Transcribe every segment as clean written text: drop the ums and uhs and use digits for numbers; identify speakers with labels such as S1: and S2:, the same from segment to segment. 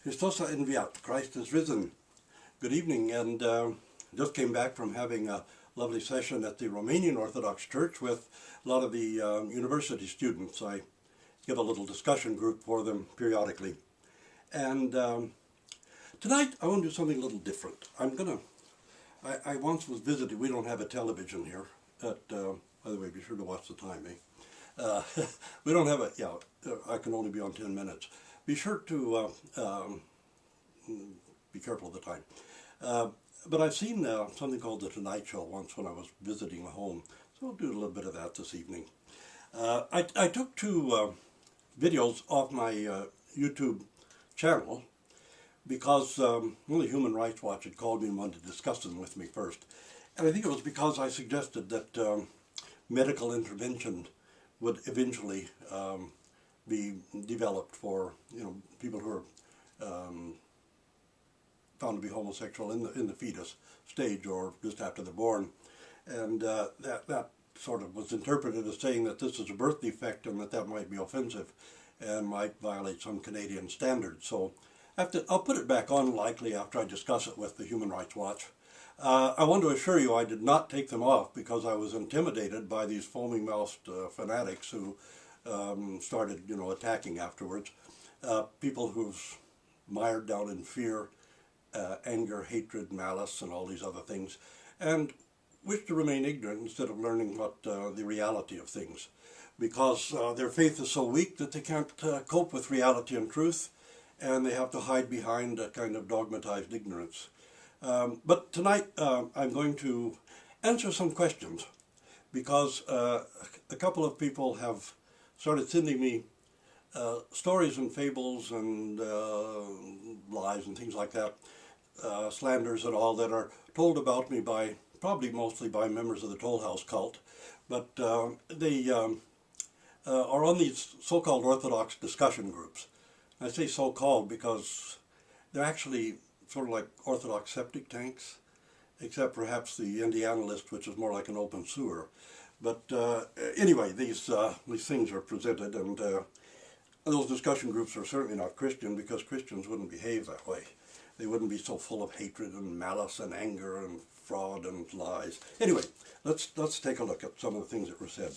S1: Christos enviat, Christ is risen. Good evening, and just came back from having a lovely session at the Romanian Orthodox Church with a lot of the university students. I give a little discussion group for them periodically. And tonight I want to do something a little different. I once was visited, we don't have a television here, by the way, be sure to watch the time, we don't have I can only be on 10 minutes. Be sure to be careful of the time. But I've seen something called The Tonight Show once when I was visiting a home, so I'll do a little bit of that this evening. I took two videos off my YouTube channel because the Human Rights Watch had called me and wanted to discuss them with me first. And I think it was because I suggested that medical intervention would eventually be developed for people who are found to be homosexual in the fetus stage or just after they're born, and that sort of was interpreted as saying that this is a birth defect and that might be offensive and might violate some Canadian standards. So I'll put it back on likely after I discuss it with the Human Rights Watch. I want to assure you I did not take them off because I was intimidated by these foaming-mouthed fanatics who started, attacking afterwards. People who've mired down in fear, anger, hatred, malice, and all these other things, and wish to remain ignorant instead of learning what the reality of things, because their faith is so weak that they can't cope with reality and truth, and they have to hide behind a kind of dogmatized ignorance. But tonight I'm going to answer some questions, because a couple of people have started sending me stories and fables and lies and things like that, slanders and all that are told about me by, probably mostly by members of the Toll House cult, but they are on these so-called Orthodox discussion groups. I say so-called because they're actually sort of like Orthodox septic tanks, except perhaps the Indianalyst, which is more like an open sewer. But anyway, these things are presented, and those discussion groups are certainly not Christian, because Christians wouldn't behave that way. They wouldn't be so full of hatred and malice and anger and fraud and lies. Anyway, let's take a look at some of the things that were said.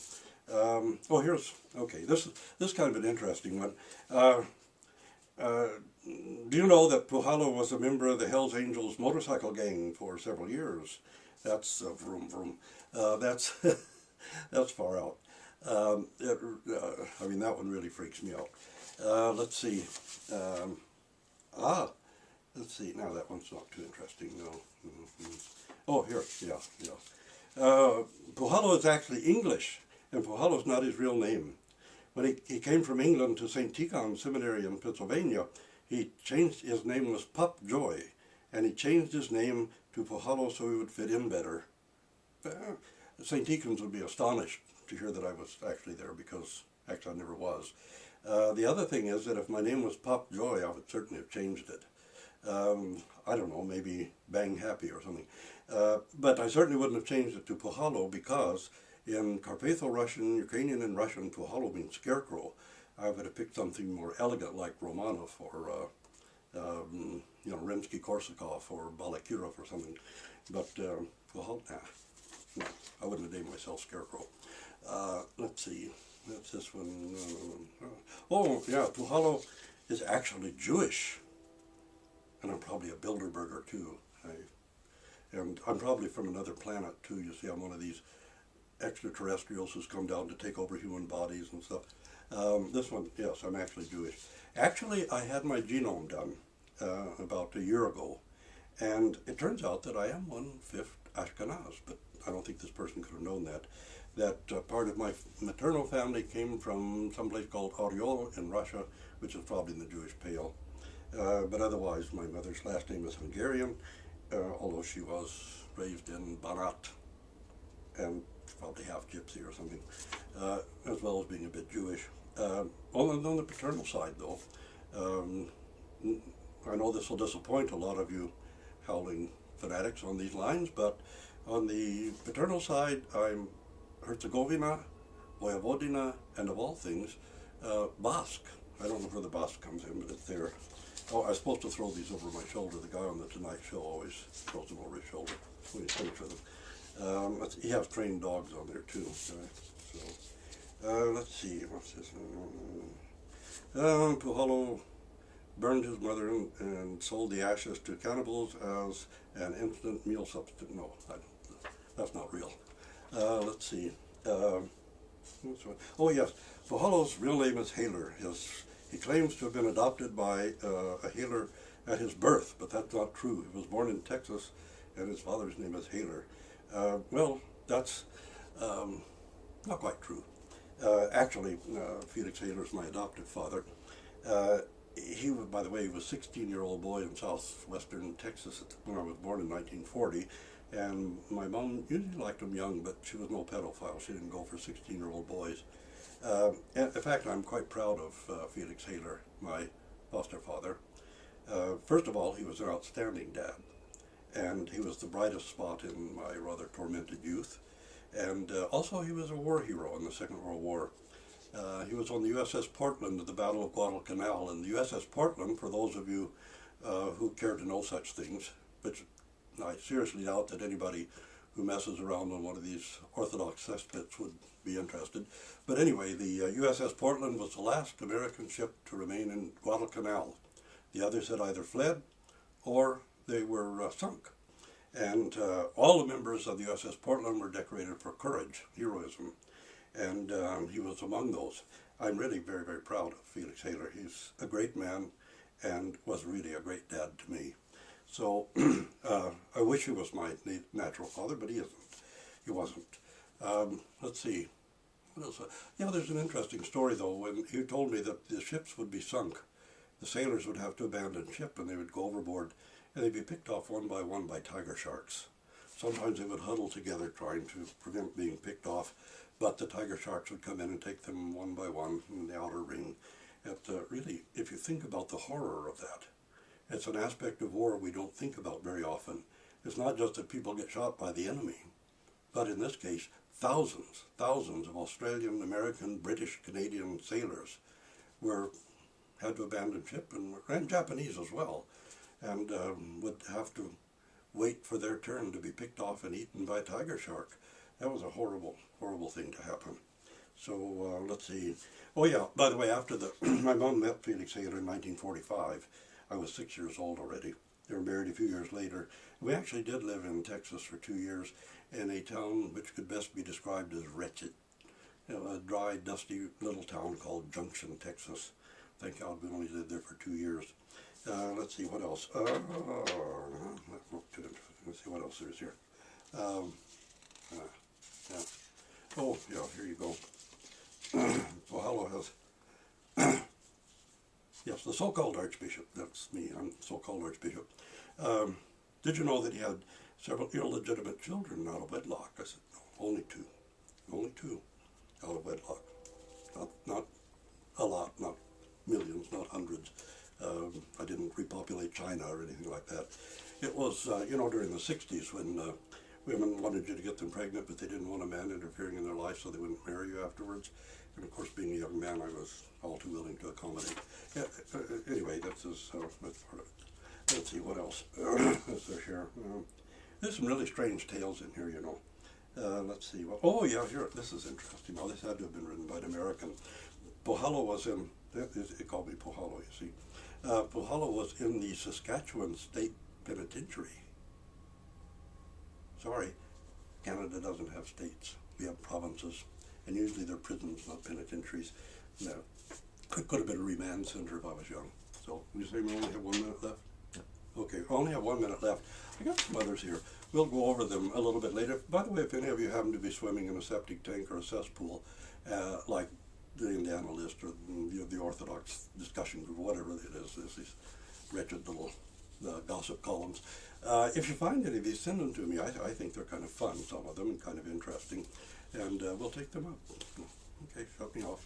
S1: This is kind of an interesting one. Do you know that Puhalo was a member of the Hells Angels motorcycle gang for several years? That's vroom vroom. That's that's far out. I mean, that one really freaks me out. Let's see. Let's see. Now that one's not too interesting. No. Oh, here. Yeah. Puhalo is actually English, and Puhalo is not his real name. When he came from England to St. Tikhon Seminary in Pennsylvania, his name was Pup Joy, and he changed his name to Puhalo so he would fit in better. St. Tikhon's would be astonished to hear that I was actually there, because actually I never was. The other thing is that if my name was Pup Joy, I would certainly have changed it. I don't know, maybe Bang Happy or something. But I certainly wouldn't have changed it to Puhalo, because in Carpatho-Russian, Ukrainian and Russian, Puhalo means scarecrow. I would have picked something more elegant like Romanov or Rimsky-Korsakov or Balakirov or something. But Puhalo, no, I wouldn't have named myself Scarecrow. Let's see, that's this one. Oh yeah, Puhalo is actually Jewish, and I'm probably a Bilderberger too. And I'm probably from another planet too. You see, I'm one of these extraterrestrials who's come down to take over human bodies and stuff. This one, yes, I'm actually Jewish. Actually, I had my genome done about a year ago, and it turns out that I am 1/5 Ashkenaz, but I don't think this person could have known that. That part of my maternal family came from some place called Oryol in Russia, which is probably in the Jewish Pale. But otherwise, my mother's last name is Hungarian, although she was raised in Banat, and probably half gypsy or something, as well as being a bit Jewish. On the paternal side, though, I know this will disappoint a lot of you howling fanatics on these lines, but on the paternal side, I'm Herzegovina, Vojvodina, and of all things, Basque. I don't know where the Basque comes in, but it's there. Oh, I was supposed to throw these over my shoulder. The guy on the Tonight Show always throws them over his shoulder when he's finished with them. He has trained dogs on there too. Let's see, what's this? Puhalo burned his mother and sold the ashes to cannibals as an instant meal substitute. No, that's not real. Let's see. Oh yes, Puhalo's real name is Haler. He claims to have been adopted by a Haler at his birth, but that's not true. He was born in Texas, and his father's name is Haler. Well, that's not quite true. Actually, Felix Haler is my adoptive father. He, by the way, was a 16-year-old boy in southwestern Texas when I was born in 1940, and my mom usually liked him young, but she was no pedophile. She didn't go for 16-year-old boys. In fact, I'm quite proud of Felix Haler, my foster father. First of all, he was an outstanding dad, and he was the brightest spot in my rather tormented youth. And also, he was a war hero in the Second World War. He was on the USS Portland at the Battle of Guadalcanal. And the USS Portland, for those of you who care to know such things, which I seriously doubt that anybody who messes around on one of these Orthodox cesspits would be interested. But anyway, the USS Portland was the last American ship to remain in Guadalcanal. The others had either fled or they were sunk. And all the members of the USS Portland were decorated for courage, heroism, and he was among those. I'm really very, very proud of Felix Haler. He's a great man and was really a great dad to me. So I wish he was my natural father, but he isn't. He wasn't. Let's see. What else? Yeah, there's an interesting story, though, when he told me that the ships would be sunk. The sailors would have to abandon ship and they would go overboard, and they'd be picked off one by tiger sharks. Sometimes they would huddle together trying to prevent being picked off, but the tiger sharks would come in and take them one by one in the outer ring. Really, if you think about the horror of that, it's an aspect of war we don't think about very often. It's not just that people get shot by the enemy, but in this case, thousands of Australian, American, British, Canadian sailors had to abandon ship, and Japanese as well, and would have to wait for their turn to be picked off and eaten by a tiger shark. That was a horrible, horrible thing to happen. So let's see. Oh yeah, by the way, after my mom met Felix Haler in 1945, I was 6 years old already. They were married a few years later. We actually did live in Texas for 2 years in a town which could best be described as wretched. A dry, dusty little town called Junction, Texas. Thank God we only lived there for 2 years. Let's see, what else? Let's see what else there is here. Yeah. Oh, yeah, here you go. Puhalo has... Yes, the so-called Archbishop, that's me, I'm the so-called Archbishop. Did you know that he had several illegitimate children out of wedlock? I said, no, only two out of wedlock. Not a lot, not millions, not hundreds. I didn't repopulate China or anything like that. It was, during the 60s when women wanted you to get them pregnant, but they didn't want a man interfering in their life, so they wouldn't marry you afterwards. And of course, being a young man, I was all too willing to accommodate. Yeah, anyway, that's part of it. Let's see, what else is there here? There's some really strange tales in here, you know. Let's see. Oh, yeah, here, this is interesting. Now, this had to have been written by an American. Puhalo was in, it called me Puhalo, you see. Puhalo was in the Saskatchewan State Penitentiary. Sorry, Canada doesn't have states. We have provinces, and usually they're prisons, not penitentiaries. No, it could have been a remand center if I was young. So, you say we only have 1 minute left? Yeah. Okay, we only have 1 minute left. I got some others here. We'll go over them a little bit later. By the way, if any of you happen to be swimming in a septic tank or a cesspool, like the Indiana List or the Orthodox discussion group, whatever it is, there's these wretched little gossip columns. If you find any of these, send them to me. I think they're kind of fun, some of them, and kind of interesting, and we'll take them up. Okay, shut me off.